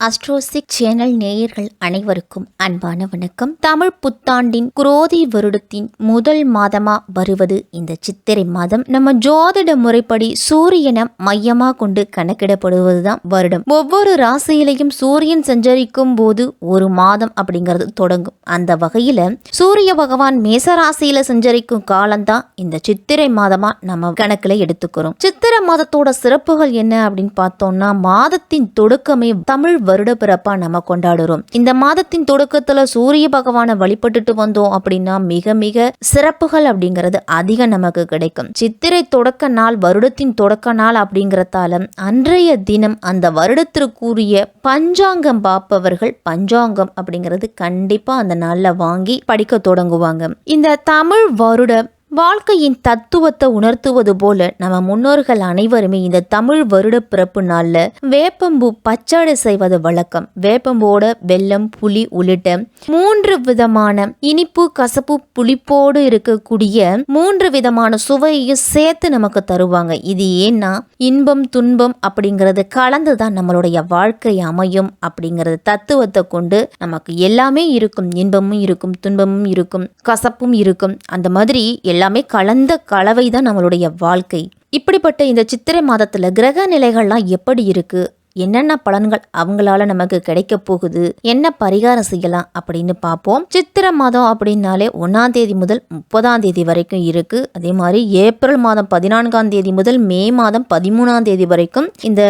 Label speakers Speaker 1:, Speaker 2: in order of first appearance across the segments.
Speaker 1: அஸ்ட்ரோசிக் channel நேயர்கள் அனைவருக்கும் அன்பான வணக்கம். தமிழ் புத்தாண்டின் குரோதி வருடத்தின் முதல் மாதமா வருவது இந்த சித்திரை மாதம். நம்ம ஜோதிட முறைப்படி சூரியனை மையமா கொண்டு கணக்கிடப்படுவதுதான் வருடம். ஒவ்வொரு ராசியிலையும் சூரியன் சஞ்சரிக்கும் போது ஒரு மாதம் அப்படிங்கிறது தொடங்கும். அந்த வகையில சூரிய பகவான் மேச ராசியில சஞ்சரிக்கும் காலம்தான் இந்த சித்திரை மாதமா நம்ம கணக்குல எடுத்துக்கிறோம். சித்திரை மாதத்தோட சிறப்புகள் என்ன அப்படின்னு பார்த்தோம்னா, மாதத்தின் தொடக்கமே தமிழ் வருட பிறப்பா நம்ம கொண்டாடுறோம். இந்த மாதத்தின் தொடக்கத்துல சூரிய பகவானை வழிபட்டுட்டு வந்தோம் அப்படின்னா மிக மிக சிறப்புகள் அப்படிங்கிறது அதிகம் நமக்கு கிடைக்கும். சித்திரை தொடக்க நாள் வருடத்தின் தொடக்க நாள் அப்படிங்கறதால அன்றைய தினம் அந்த வருடத்திற்குரிய பஞ்சாங்கம் பார்ப்பவர்கள் பஞ்சாங்கம் அப்படிங்கிறது கண்டிப்பா அந்த நாள்ல வாங்கி படிக்க தொடங்குவாங்க. இந்த தமிழ் வருட வாழ்க்கையின் தத்துவத்தை உணர்த்துவது போல நம்ம முன்னோர்கள் அனைவருமே இந்த தமிழ் வருட பிறப்பு நாள்ல வேப்பம்பூ பச்சடை செய்வது வழக்கம். வேப்பம்போட வெல்லம், புளி உள்ளிட்ட 3 விதமான இனிப்பு, கசப்பு, புளிப்போடு இருக்கக்கூடிய 3 விதமான சுவையையும் சேர்த்து நமக்கு தருவாங்க. இது ஏன்னா இன்பம் துன்பம் அப்படிங்கிறது கலந்துதான் நம்மளுடைய வாழ்க்கை அமையும் அப்படிங்கிறது தத்துவத்தை கொண்டு நமக்கு எல்லாமே இருக்கும். இன்பமும் இருக்கும், துன்பமும் இருக்கும், கசப்பும் இருக்கும். அந்த மாதிரி எல்லாமே கலந்த கலவை தான் நம்மளுடைய வாழ்க்கை. இப்படிப்பட்ட இந்த சித்திரை மாதத்துல கிரக நிலைகள்லாம் எப்படி இருக்கு, என்னென்ன பலன்கள் அவங்களால நமக்கு கிடைக்க போகுது, என்ன பரிகாரம் செய்யலாம் அப்படின்னு பார்ப்போம். சித்திரை மாதம் அப்படின்னாலே 1ஆம் தேதி முதல் 30ஆம் தேதி வரைக்கும் இருக்கு. அதே மாதிரி ஏப்ரல் மாதம் 14ஆம் தேதி முதல் மே மாதம் 13ஆம் தேதி வரைக்கும் இந்த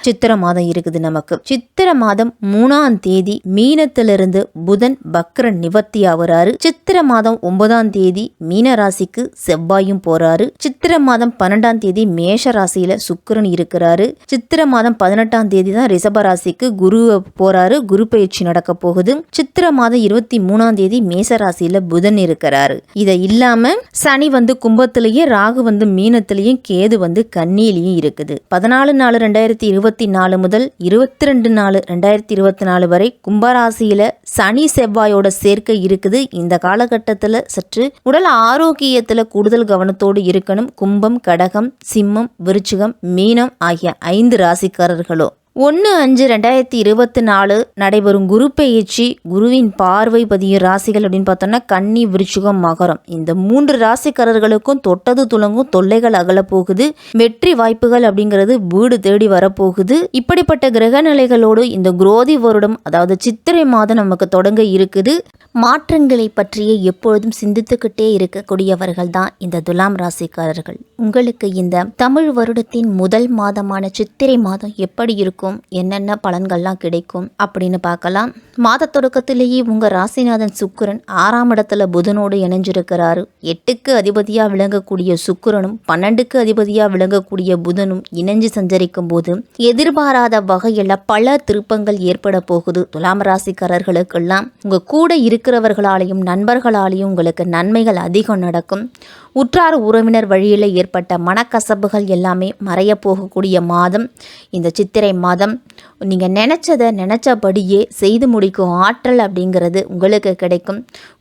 Speaker 1: சித்திரை மாதம் இருக்குது நமக்கு. சித்திரை மாதம் 3ஆம் தேதி மீனத்திலிருந்து புதன் வக்ர நிவர்த்தி ஆகுறாரு. சித்திரை மாதம் 9ஆம் தேதி மீன ராசிக்கு செவ்வாயும் போறாரு. சித்திரை மாதம் 12ஆம் தேதி மேஷ ராசியில சுக்கிரன் இருக்கிறாரு. சித்திரை மாதம் 18ஆம் தேதி தான் ரிஷபராசிக்கு குரு போறாரு. குரு பயிற்சி நடக்க போகுது. சித்திரை மாதம் 23ஆம் தேதி மேச ராசியில புதன் இருக்கிறாரு. இதை இல்லாம சனி கும்பத்திலையும், ராகு மீனத்திலையும், கேது கன்னியிலையும் இருக்குது. 14/4/2024 முதல் 22/4/2024 வரை கும்பராசியில சனி செவ்வாயோட சேர்க்கை இருக்குது. இந்த காலகட்டத்துல சற்று உடல் ஆரோக்கியத்துல கூடுதல் கவனத்தோடு இருக்கணும். கும்பம், கடகம், சிம்மம், விருச்சிகம், மீனம் ஆகிய 5 ராசிக்காரர்களும் 1/5/2024 நடைபெறும் குரு பெயர்ச்சி, குருவின் பார்வை பதியும் ராசிகள் அப்படின்னு பார்த்தோம்னா கன்னி, விருச்சிகம், மகரம். இந்த 3 ராசிக்காரர்களுக்கும் தொட்டது துலங்கும், தொல்லைகள் அகல போகுது. வெற்றி வாய்ப்புகள் அப்படிங்கிறது வீடு தேடி வரப்போகுது. இப்படிப்பட்ட கிரக நிலைகளோடு இந்த குரோதி வருடம் அதாவது சித்திரை மாதம் நமக்கு தொடங்க இருக்குது. மாற்றங்களை பற்றிய எப்பொழுதும் சிந்தித்துக்கிட்டே இருக்கக்கூடியவர்கள் தான் இந்த துலாம் ராசிக்காரர்கள். உங்களுக்கு இந்த தமிழ் வருடத்தின் முதல் மாதமான சித்திரை மாதம் எப்படி இருக்கும், என்னென்ன பலன்கள்லாம் கிடைக்கும் அப்படின்னு பார்க்கலாம். மாத தொடக்கத்திலேயே உங்க ராசிநாதன் சுக்கிரன் 6ஆம் இடத்துல புதனோடு இணைஞ்சிருக்கிறாரு. 8க்கு அதிபதியா விளங்கக்கூடிய சுக்கிரனும் 12க்கு அதிபதியா விளங்கக்கூடிய புதனும் இணைஞ்சு சஞ்சரிக்கும் போது எதிர்பாராத வகையில பல திருப்பங்கள் ஏற்பட போகுது. துலாம் ராசிக்காரர்களுக்கெல்லாம் உங்க கூட இருக்கிறவர்களாலையும் நண்பர்களாலையும் உங்களுக்கு நன்மைகள் அதிகம் நடக்கும். உற்றார் உறவினர் வழியில் ஏற்பட்ட மனக்கசப்புகள் எல்லாமே மறைய போகக்கூடிய மாதம் இந்த சித்திரை மாதம். நீங்கள் நினச்சபடியே செய்து முடிக்கும் ஆற்றல் அப்படிங்கிறது உங்களுக்கு கிடைக்கும்.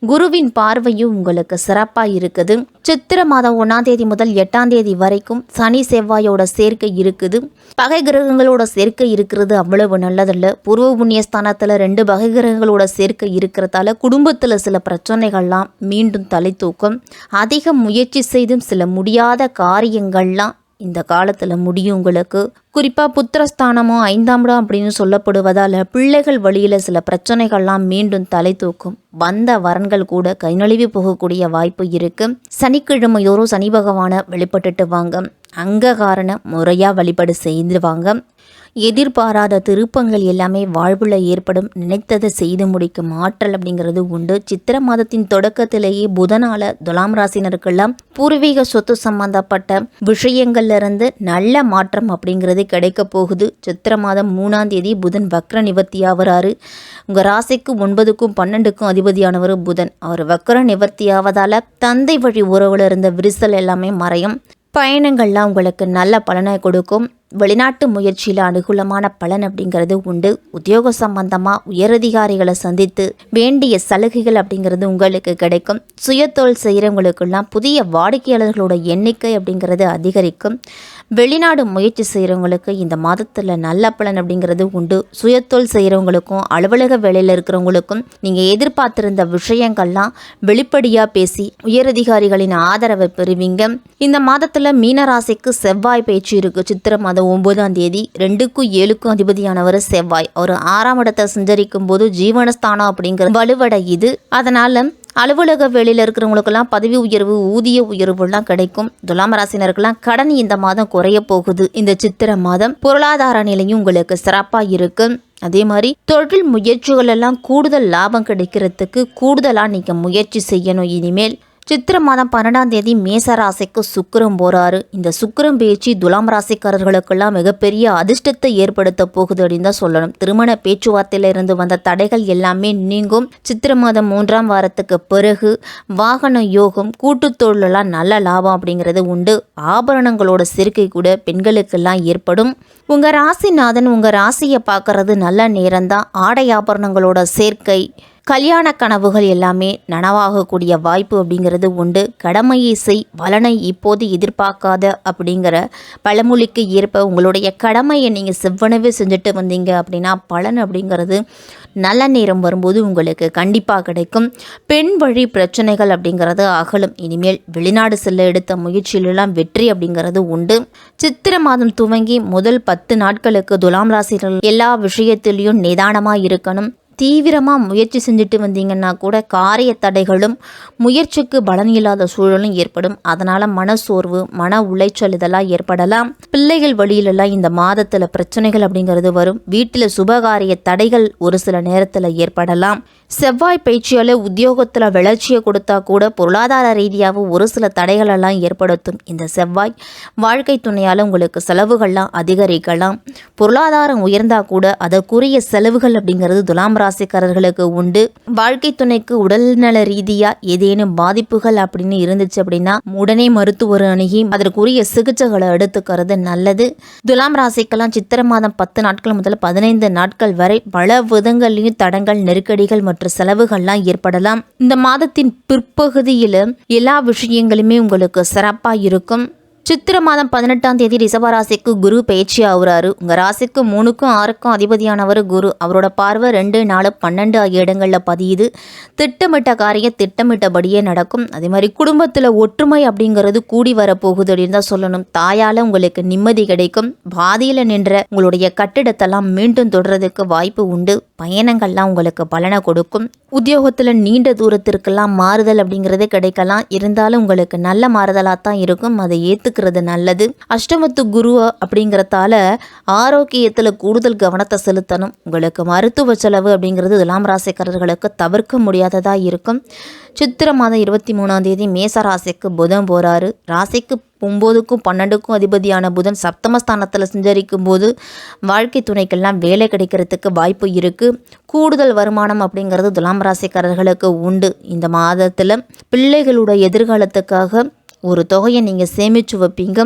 Speaker 1: குருவின் பார்வையும் உங்களுக்கு சிறப்பாக இருக்குது. சித்திரை மாதம் 1ஆம் தேதி முதல் 8ஆம் தேதி வரைக்கும் சனி செவ்வாயோட சேர்க்கை இருக்குது. பகை கிரகங்களோட சேர்க்கை இருக்கிறது அவ்வளவு நல்லதில்லை. பூர்வ புண்ணியஸ்தானத்தில் 2 பகை கிரகங்களோட சேர்க்கை இருக்கிறதால குடும்பத்தில் சில பிரச்சனைகள்லாம் மீண்டும் தலை தூக்கும். அதிக முயற்சி செய்தும் சில முடியாத காரியங்கள்லாம் இந்த காலத்தில் முடியும் உங்களுக்கு. குறிப்பாக புத்திரஸ்தானமோ 5ஆம் இடம் அப்படின்னு சொல்லப்படுவதால் பிள்ளைகள் வழியில் சில பிரச்சனைகள்லாம் மீண்டும் தலை தூக்கும். வந்த வரன்கள் கூட கை நழுவி போகக்கூடிய வாய்ப்பு இருக்கு. சனிக்கிழமையோரும் சனி பகவானை வழிபட்டுட்டு வாங்க. அங்ககாரனை முறையாக வழிபாடு செய்துவாங்க. எதிர்பாராத திருப்பங்கள் எல்லாமே வாழ்வில் ஏற்படும். நினைத்ததை செய்து முடிக்கும் ஆற்றல் அப்படிங்கிறது உண்டு. சித்திரை மாதத்தின் தொடக்கத்திலேயே புதனால துலாம் ராசினருக்கெல்லாம் பூர்வீக சொத்து சம்பந்தப்பட்ட விஷயங்கள்ல இருந்து நல்ல மாற்றம் அப்படிங்கிறது கிடைக்க போகுது. சித்திரை மாதம் 3ஆம் தேதி புதன் வக்ர நிவர்த்தி ஆகிறாரு. உங்கள் ராசிக்கு 9க்கும் 12க்கும் அதிபதியானவர் புதன். அவர் வக்ர நிவர்த்தி ஆவதால தந்தை வழி உறவுல இருந்த விரிசல் எல்லாமே மறையும். பயணங்கள்லாம் உங்களுக்கு நல்ல பலனை கொடுக்கும். வெளிநாட்டு முயற்சியில் அனுகூலமான பலன் அப்படிங்கிறது உண்டு. உத்தியோக சம்பந்தமாக உயரதிகாரிகளை சந்தித்து வேண்டிய சலுகைகள் அப்படிங்கிறது உங்களுக்கு கிடைக்கும். சுயத்தொழில் செய்கிறவங்களுக்கெல்லாம் புதிய வாடிக்கையாளர்களோட எண்ணிக்கை அப்படிங்கிறது அதிகரிக்கும். வெளிநாடு முயற்சி செய்கிறவங்களுக்கு இந்த மாதத்தில் நல்ல பலன் அப்படிங்கிறது உண்டு. சுயத்தொழில் செய்கிறவங்களுக்கும் அலுவலக வேலையில் இருக்கிறவங்களுக்கும் நீங்கள் எதிர்பார்த்திருந்த விஷயங்கள்லாம் வெளிப்படையாக பேசி உயரதிகாரிகளின் ஆதரவை பெறுவீங்க. இந்த மாதத்தில் மீனராசிக்கு செவ்வாய் பேச்சு இருக்குது. சித்திரை மாதம் 9ஆம் தேதி 2க்கும் 7க்கும் அதிபதியானவர் செவ்வாய். ஒரு 6ஆம் இடத்தை சஞ்சரிக்கும் போது ஜீவனஸ்தானம் அப்படிங்கிற வலுவடையுது. அதனால் அலுவலக வேலையில் இருக்கிறவங்களுக்கெல்லாம் பதவி உயர்வு, ஊதிய உயர்வுலாம் கிடைக்கும். துலாம் ராசினருக்கெல்லாம் கடன் இந்த மாதம் குறைய போகுது. இந்த சித்திரை மாதம் பொருளாதார நிலையும் உங்களுக்கு சிறப்பாக இருக்கு. அதே மாதிரி தொழில் முயற்சிகள் எல்லாம் கூடுதல் லாபம் கிடைக்கிறதுக்கு கூடுதலாக நீங்கள் முயற்சி செய்யணும். இனிமேல் சித்திரை மாதம் 12ஆம் தேதி மேச ராசிக்கு சுக்கிரன் போறாரு. இந்த சுக்கிரன் பேச்சு துலாம் ராசிக்காரர்களுக்கெல்லாம் மிகப்பெரிய அதிர்ஷ்டத்தை ஏற்படுத்த போகுது அப்படின்னு தான் சொல்லணும். திருமண பேச்சுவார்த்தையில இருந்து வந்த தடைகள் எல்லாமே நீங்கும். சித்திரை மாதம் 3ஆம் வாரத்துக்கு பிறகு வாகன யோகம், கூட்டுத்தொழிலெல்லாம் நல்ல லாபம் அப்படிங்கிறது உண்டு. ஆபரணங்களோட சேர்க்கை கூட பெண்களுக்கெல்லாம் ஏற்படும். உங்கள் ராசிநாதன் உங்கள் ராசியை பார்க்கறது நல்ல நேரம்தான். ஆடை ஆபரணங்களோட சேர்க்கை, கல்யாண கனவுகள் எல்லாமே நனவாகக்கூடிய வாய்ப்பு அப்படிங்கிறது உண்டு. கடமையை செய், பலனை இப்போது எதிர்பார்க்காத அப்படிங்கிற பழமொழிக்கு ஏற்ப உங்களுடைய கடமையை நீங்கள் செவ்வனவே செஞ்சுட்டு வந்தீங்க அப்படின்னா பலன் அப்படிங்கிறது நல்ல நேரம் வரும்போது உங்களுக்கு கண்டிப்பாக கிடைக்கும். பெண் வழி பிரச்சனைகள் அப்படிங்கிறது அகலும். இனிமேல் வெளிநாடு செல்ல எடுத்த முயற்சியிலெல்லாம் வெற்றி அப்படிங்கிறது உண்டு. சித்திரை மாதம் துவங்கி முதல் 10 நாட்களுக்கு துலாம் ராசிகள் எல்லா விஷயத்திலையும் நிதானமாக இருக்கணும். தீவிரமாக முயற்சி செஞ்சுட்டு வந்தீங்கன்னா கூட காரிய தடைகளும் முயற்சிக்கு பலன் இல்லாத சூழலும் ஏற்படும். அதனால் மனசோர்வு, மன உளைச்சல் இதெல்லாம் ஏற்படலாம். பிள்ளைகள் வழியிலெல்லாம் இந்த மாதத்தில் பிரச்சனைகள் அப்படிங்கிறது வரும். வீட்டில் சுபகாரிய தடைகள் ஒரு சில நேரத்தில் ஏற்படலாம். செவ்வாய் பயிற்சியால் உத்தியோகத்தில் வளர்ச்சியை கொடுத்தா கூட பொருளாதார ரீதியாக ஒரு சில தடைகளெல்லாம் ஏற்படுத்தும். இந்த செவ்வாய் வாழ்க்கை துணையால் உங்களுக்கு செலவுகள்லாம் அதிகரிக்கலாம். பொருளாதாரம் உயர்ந்தால் கூட அதற்குரிய செலவுகள் அப்படிங்கிறது துலாம் ராசிக்காரர்களுக்கு உண்டு. வாழ்க்கை துணைக்கு உடல்நல ரீதியாக ஏதேனும் பாதிப்புகள் அப்படின்னு இருந்துச்சு அப்படின்னா உடனே மருத்துவர் அணுகி அதற்குரிய சிகிச்சைகளை எடுத்துக்கிறது நல்லது. துலாம் ராசிக்கெல்லாம் சித்திரை மாதம் 10 நாட்கள் முதல் 15 நாட்கள் வரை பல விதங்களையும் தடங்கள், நெருக்கடிகள் மற்றும் செலவுகள்லாம் ஏற்படலாம். இந்த மாதத்தின் பிற்பகுதியில் எல்லா விஷயங்களுமே உங்களுக்கு சிறப்பாக இருக்கும். சித்திரை மாதம் 18ஆம் தேதி ரிஷபராசிக்கு குரு பயிற்சி ஆகுறாரு. உங்கள் ராசிக்கு 3க்கும் 6க்கும் அதிபதியானவர் குரு. அவரோட பார்வை 2, 4, 12 ஆகிய இடங்களில் பதியுது. திட்டமிட்ட காரியம் திட்டமிட்டபடியே நடக்கும். அதே மாதிரி குடும்பத்தில் ஒற்றுமை அப்படிங்கிறது கூடி வரப்போகுது அப்படின்னு தான் சொல்லணும். தாயால் உங்களுக்கு நிம்மதி கிடைக்கும். பாதியில் நின்ற உங்களுடைய கட்டிடத்தெல்லாம் மீண்டும் தொடர்றதுக்கு வாய்ப்பு உண்டு. பயணங்கள்லாம் உங்களுக்கு பலனை கொடுக்கும். உத்தியோகத்தில் நீண்ட தூரத்திற்கெல்லாம் மாறுதல் அப்படிங்கிறது கிடைக்கலாம். இருந்தாலும் உங்களுக்கு நல்ல மாறுதலாக தான் இருக்கும். அதை ஏற்றுக்கிறது நல்லது. அஷ்டமத்து குரு அப்படிங்கிறதால ஆரோக்கியத்தில் கூடுதல் கவனத்தை செலுத்தணும். உங்களுக்கு மருத்துவ செலவு அப்படிங்கிறது துலாம் ராசிக்காரர்களுக்கு தவிர்க்க முடியாததாக இருக்கும். சித்திரை மாதம் 23ஆம் தேதி மேச ராசிக்கு புதன் போகிறாரு. ராசிக்கு 9க்கும் 12க்கும் அதிபதியான புதன் சப்தமஸ்தானத்தில் சஞ்சரிக்கும் போது வாழ்க்கை துணைக்கெல்லாம் வேலை கிடைக்கிறதுக்கு வாய்ப்பு இருக்குது. கூடுதல் வருமானம் அப்படிங்கிறது துலாம் ராசிக்காரர்களுக்கு உண்டு. இந்த மாதத்தில் பிள்ளைகளோட எதிர்காலத்துக்காக ஒரு தொகையை நீங்கள் சேமித்து வைப்பீங்க.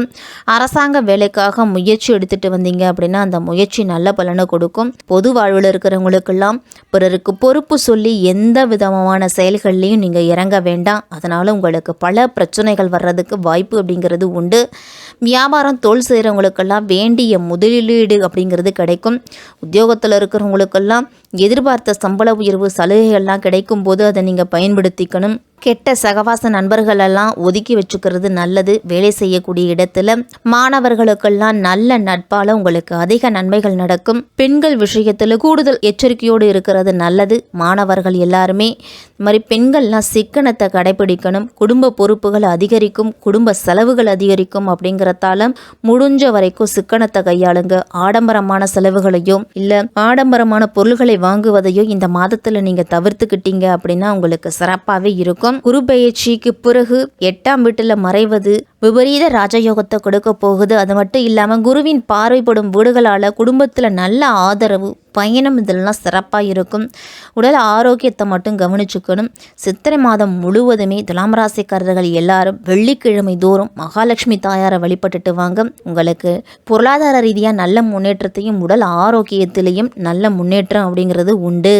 Speaker 1: அரசாங்க வேலைக்காக முயற்சி எடுத்துகிட்டு வந்தீங்க அப்படின்னா அந்த முயற்சி நல்ல பலனை கொடுக்கும். பொது வாழ்வில் இருக்கிறவங்களுக்கெல்லாம் பிறருக்கு பொறுப்பு சொல்லி எந்த விதமான செயல்கள்லையும் நீங்கள் இறங்க வேண்டாம். அதனால் உங்களுக்கு பல பிரச்சனைகள் வர்றதுக்கு வாய்ப்பு அப்படிங்கிறது உண்டு. வியாபாரம், தொழில் செய்கிறவங்களுக்கெல்லாம் வேண்டிய முதலீடு அப்படிங்கிறது கிடைக்கும். உத்தியோகத்தில் இருக்கிறவங்களுக்கெல்லாம் எதிர்பார்த்த சம்பள உயர்வு, சலுகைகள்லாம் கிடைக்கும் போது அதை நீங்கள் பயன்படுத்திக்கணும். கெட்ட சகவாச நண்பர்களெல்லாம் ஒதுக்கி வச்சுக்கிறது நல்லது. வேலை செய்யக்கூடிய இடத்துல மாணவர்களுக்கெல்லாம் நல்ல நட்பால் உங்களுக்கு அதிக நன்மைகள் நடக்கும். பெண்கள் விஷயத்தில் கூடுதல் எச்சரிக்கையோடு இருக்கிறது நல்லது. மாணவர்கள் எல்லாருமே இந்த மாதிரி பெண்கள்லாம் சிக்கனத்தை கடைபிடிக்கணும். குடும்ப பொறுப்புகள் அதிகரிக்கும், குடும்ப செலவுகள் அதிகரிக்கும். அப்படிங்கிறதால முடிஞ்ச வரைக்கும் சிக்கனத்தை கையாளுங்க. ஆடம்பரமான செலவுகளையோ இல்லை ஆடம்பரமான பொருள்களை வாங்குவதையோ இந்த மாதத்தில் நீங்கள் தவிர்த்துக்கிட்டீங்க அப்படின்னா உங்களுக்கு சிறப்பாகவே இருக்கும். குரு பயிற்சிக்கு பிறகு 8ஆம் வீட்டில் மறைவது விபரீத ராஜயோகத்தை கொடுக்க போகுது. அது மட்டும் இல்லாமல் குருவின் பார்வைப்படும் வீடுகளால் குடும்பத்தில் நல்ல ஆதரவு, பயணம் இதெல்லாம் சிறப்பாக இருக்கும். உடல் ஆரோக்கியத்தை மட்டும் கவனிச்சுக்கணும். சித்திரை மாதம் முழுவதுமே துலாம் ராசிக்காரர்கள் எல்லாரும் வெள்ளிக்கிழமை தோறும் மகாலட்சுமி தாயாரை வழிபட்டுட்டு வாங்க. உங்களுக்கு பொருளாதார ரீதியாக நல்ல முன்னேற்றத்தையும் உடல் ஆரோக்கியத்திலையும் நல்ல முன்னேற்றம் அப்படிங்கிறது உண்டு.